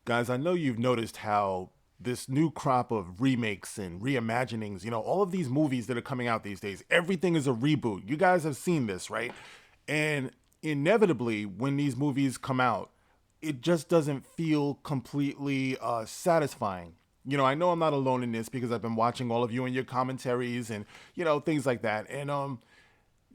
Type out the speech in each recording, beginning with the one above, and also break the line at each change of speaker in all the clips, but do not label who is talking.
Guys, I know you've noticed how this new crop of remakes and reimaginings, all of these movies that are coming out these days, everything is a reboot. You guys have seen this, right? And inevitably, when these movies come out, it just doesn't feel completely satisfying. I know I'm not alone in this because I've been watching all of you and your commentaries and, things like that. And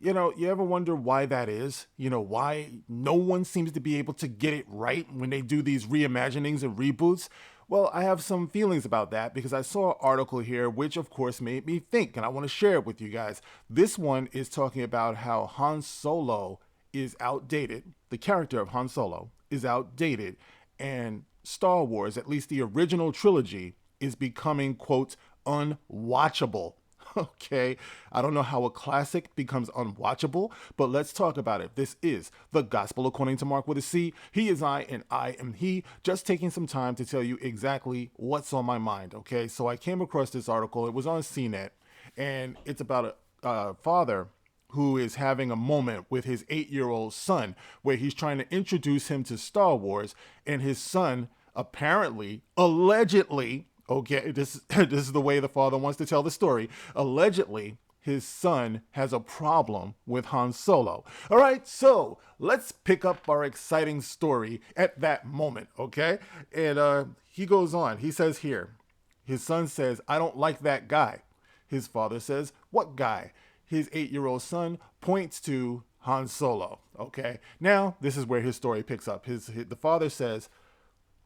you ever wonder why that is? Why no one seems to be able to get it right when they do these reimaginings and reboots? Well, I have some feelings about that because I saw an article here which, of course, made me think, and I want to share it with you guys. This one is talking about how Han Solo is outdated. The character of Han Solo is outdated, and Star Wars, at least the original trilogy, is becoming, quote, unwatchable. Okay, I don't know how a classic becomes unwatchable, but let's talk about it. This is the Gospel According to Mark with a C. He is I and I am he. Just taking some time to tell you exactly what's on my mind. Okay, so I came across this article. It was on CNET, and it's about a father who is having a moment with his 8-year-old son where he's trying to introduce him to Star Wars, and his son apparently, allegedly, okay, this is the way the father wants to tell the story. Allegedly, his son has a problem with Han Solo. All right, so let's pick up our exciting story at that moment, okay? And he goes on. He says here, his son says, "I don't like that guy." His father says, "What guy?" His 8-year-old son points to Han Solo, okay? Now, this is where his story picks up. The father says,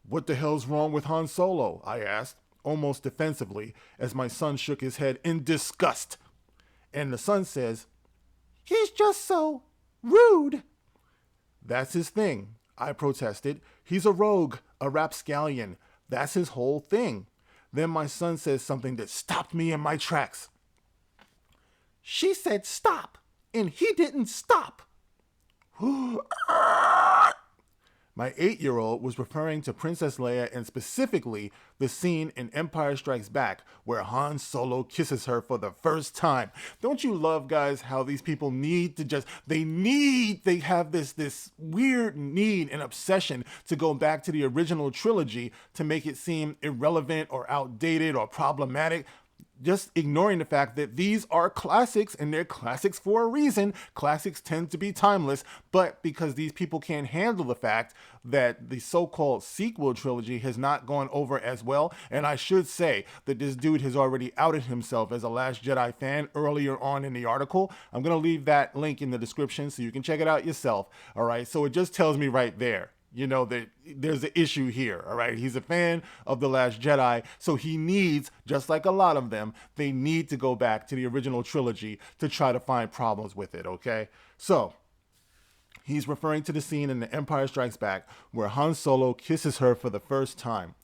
"What the hell's wrong with Han Solo?" I asked, almost defensively, as my son shook his head in disgust. And the son says, "He's just so rude." "That's his thing," I protested. "He's a rogue, a rapscallion. That's his whole thing." Then my son says something that stopped me in my tracks. "She said stop, and he didn't stop." My 8-year-old was referring to Princess Leia and specifically the scene in Empire Strikes Back where Han Solo kisses her for the first time. Don't you love, guys, how these people need to they have this weird need and obsession to go back to the original trilogy to make it seem irrelevant or outdated or problematic, just ignoring the fact that these are classics and they're classics for a reason. Classics tend to be timeless, but because these people can't handle the fact that the so-called sequel trilogy has not gone over as well, and I should say that this dude has already outed himself as a Last Jedi fan earlier on in the article. I'm going to leave that link in the description so you can check it out yourself. All right, so it just tells me right there, that there's an issue here, all right? He's a fan of The Last Jedi, so he needs, just like a lot of them, they need to go back to the original trilogy to try to find problems with it, okay? So, he's referring to the scene in The Empire Strikes Back where Han Solo kisses her for the first time.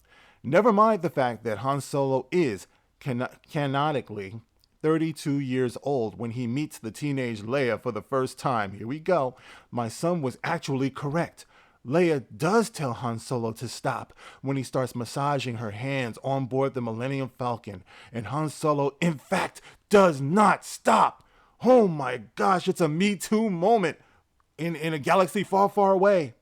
Never mind the fact that Han Solo is canonically 32 years old when he meets the teenage Leia for the first time. Here we go. My son was actually correct. Leia does tell Han Solo to stop when he starts massaging her hands on board the Millennium Falcon, and Han Solo, in fact, does not stop. Oh my gosh, it's a Me Too moment in a galaxy far, far away.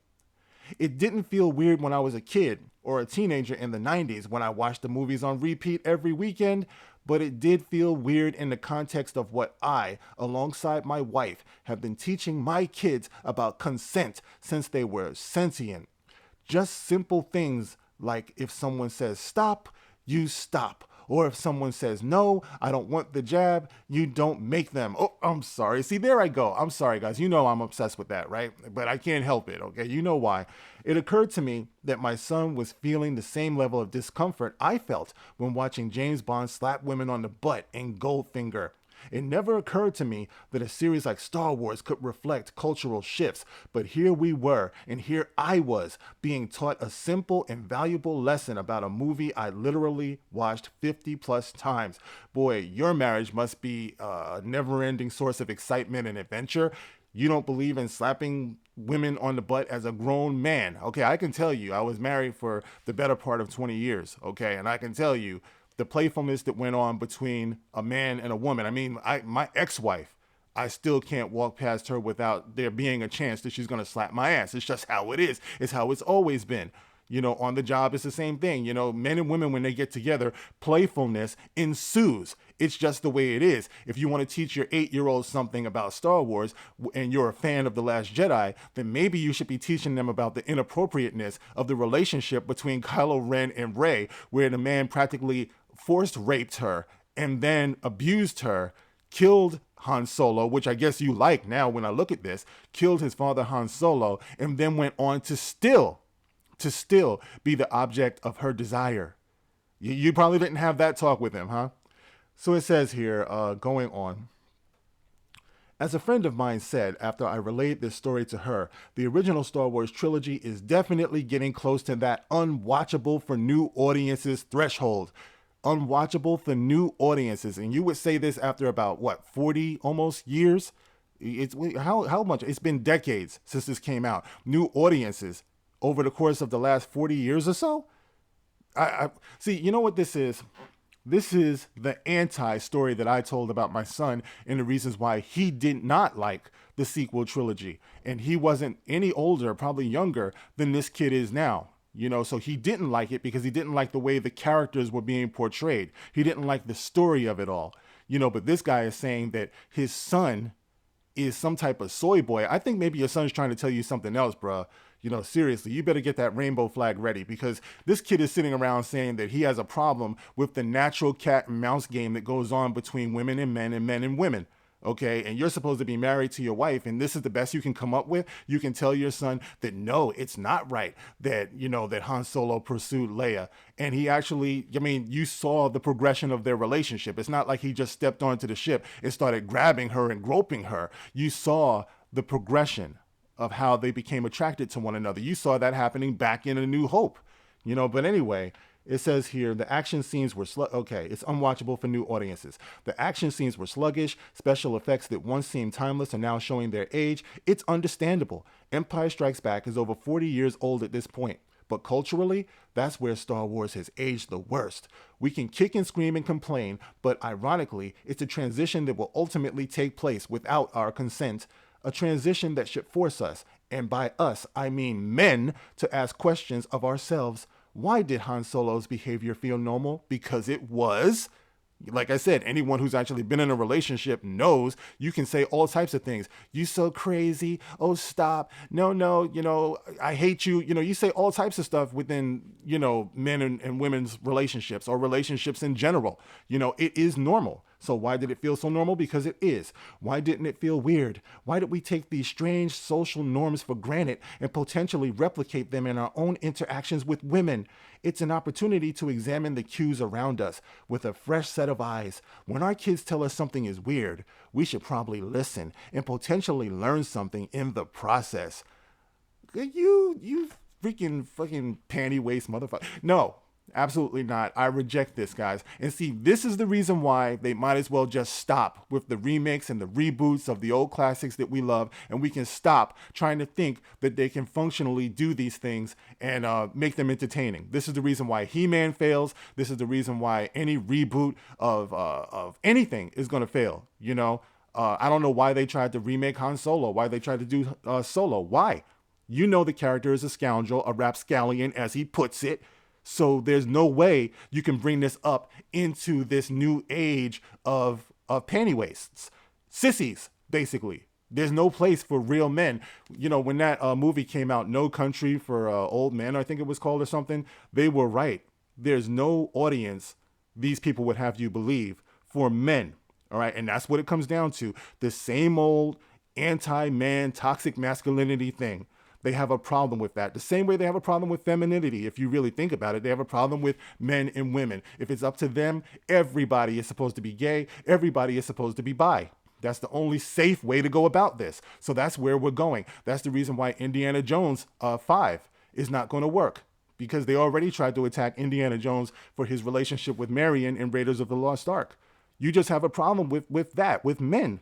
It didn't feel weird when I was a kid or a teenager in the 90s when I watched the movies on repeat every weekend, but it did feel weird in the context of what I, alongside my wife, have been teaching my kids about consent since they were sentient. Just simple things like if someone says stop, you stop. Or if someone says, "No, I don't want the jab," you don't make them. Oh, I'm sorry. See, there I go. I'm sorry, guys. You know I'm obsessed with that, right? But I can't help it, okay? You know why. It occurred to me that my son was feeling the same level of discomfort I felt when watching James Bond slap women on the butt in Goldfinger. It never occurred to me that a series like Star Wars could reflect cultural shifts, but here we were, and here I was, being taught a simple and valuable lesson about a movie I literally watched 50 plus times. Boy, your marriage must be a never-ending source of excitement and adventure. You don't believe in slapping women on the butt as a grown man. Okay, I can tell you, I was married for the better part of 20 years, okay, and I can tell you, the playfulness that went on between a man and a woman. I mean, my ex-wife, I still can't walk past her without there being a chance that she's going to slap my ass. It's just how it is. It's how it's always been. On the job, it's the same thing. Men and women, when they get together, playfulness ensues. It's just the way it is. If you want to teach your 8-year-old something about Star Wars and you're a fan of The Last Jedi, then maybe you should be teaching them about the inappropriateness of the relationship between Kylo Ren and Rey, where the man practically forced raped her and then abused her, killed Han Solo, which I guess you like now when I look at this, killed his father Han Solo, and then went on to still be the object of her desire. You probably didn't have that talk with him, huh? So it says here, going on. As a friend of mine said after I relayed this story to her, the original Star Wars trilogy is definitely getting close to that unwatchable for new audiences threshold. Unwatchable for new audiences. And you would say this after about, 40 almost years? It's how much? It's been decades since this came out. New audiences over the course of the last 40 years or so? I see, you know what this is? This is the anti-story that I told about my son and the reasons why he did not like the sequel trilogy. And he wasn't any older, probably younger than this kid is now. So he didn't like it because he didn't like the way the characters were being portrayed. He didn't like the story of it all. But this guy is saying that his son is some type of soy boy. I think maybe your son's trying to tell you something else, bruh. Seriously, you better get that rainbow flag ready, because this kid is sitting around saying that he has a problem with the natural cat and mouse game that goes on between women and men and women. Okay, and you're supposed to be married to your wife, and this is the best you can come up with. You can tell your son that no, it's not right that that Han Solo pursued Leia, and he actually, you saw the progression of their relationship. It's not like he just stepped onto the ship and started grabbing her and groping her. You saw the progression of how they became attracted to one another. You saw that happening back in A New Hope, But anyway, it says here, the action scenes were it's unwatchable for new audiences. The action scenes were sluggish. Special effects that once seemed timeless are now showing their age. It's understandable. Empire Strikes Back is over 40 years old at this point. But culturally, that's where Star Wars has aged the worst. We can kick and scream and complain, but ironically, it's a transition that will ultimately take place without our consent. A transition that should force us, and by us, I mean men, to ask questions of ourselves. Why did Han Solo's behavior feel normal? Because it was. Like I said, anyone who's actually been in a relationship knows you can say all types of things. You so crazy. Oh, stop. No, I hate you. You say all types of stuff within, men and women's relationships or relationships in general. It is normal. So why did it feel so normal? Because it is. Why didn't it feel weird? Why did we take these strange social norms for granted and potentially replicate them in our own interactions with women? It's an opportunity to examine the cues around us with a fresh set of eyes. When our kids tell us something is weird, we should probably listen and potentially learn something in the process. You freaking fucking panty waist motherfucker. No. Absolutely not. I reject this, guys. And see, this is the reason why they might as well just stop with the remakes and the reboots of the old classics that we love, and we can stop trying to think that they can functionally do these things and make them entertaining. This is the reason why He-Man fails. This is the reason why any reboot of anything is going to fail. I don't know why they tried to remake Han Solo, why they tried to do Solo. Why? The character is a scoundrel, a rapscallion, as he puts it. So there's no way you can bring this up into this new age of panty waists. Sissies, basically. There's no place for real men. When that movie came out, No Country for Old Men, I think it was called or something, they were right. There's no audience, these people would have you believe, for men. All right, and that's what it comes down to. The same old anti-man, toxic masculinity thing. They have a problem with that. The same way they have a problem with femininity. If you really think about it, they have a problem with men and women. If it's up to them, everybody is supposed to be gay. Everybody is supposed to be bi. That's the only safe way to go about this. So that's where we're going. That's the reason why Indiana Jones 5 is not going to work, because they already tried to attack Indiana Jones for his relationship with Marion in Raiders of the Lost Ark. You just have a problem with that, with men.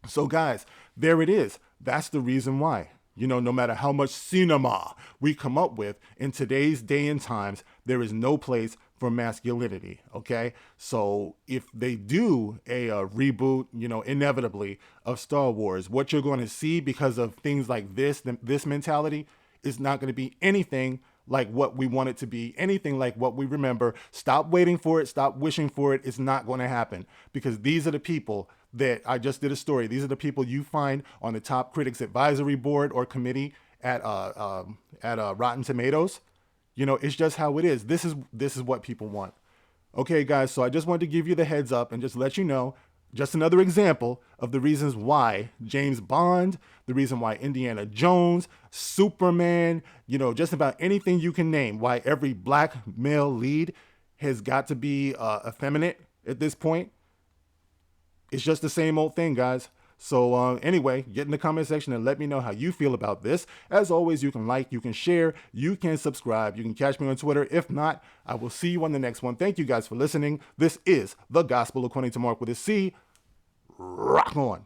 So guys, there it is. That's the reason why. No matter how much cinema we come up with in today's day and times, there is no place for masculinity, okay? So if they do a reboot, inevitably of Star Wars, what you're going to see because of things like this mentality is not going to be anything like what we want it to be, anything like what we remember. Stop waiting for it. Stop wishing for it. It's not going to happen, because these are the people that I just did a story. These are the people you find on the top critics advisory board or committee at Rotten Tomatoes. You know, it's just how it is. This is what people want. Okay, guys, so I just wanted to give you the heads up and just let you know, just another example of the reasons why James Bond, the reason why Indiana Jones, Superman, you know, just about anything you can name, why every black male lead has got to be effeminate at this point. It's just the same old thing, guys. So anyway, get in the comment section and let me know how you feel about this. As always, you can like, you can share, you can subscribe, you can catch me on Twitter. If not, I will see you on the next one. Thank you guys for listening. This is The Gospel According to Mark with a C. Rock on.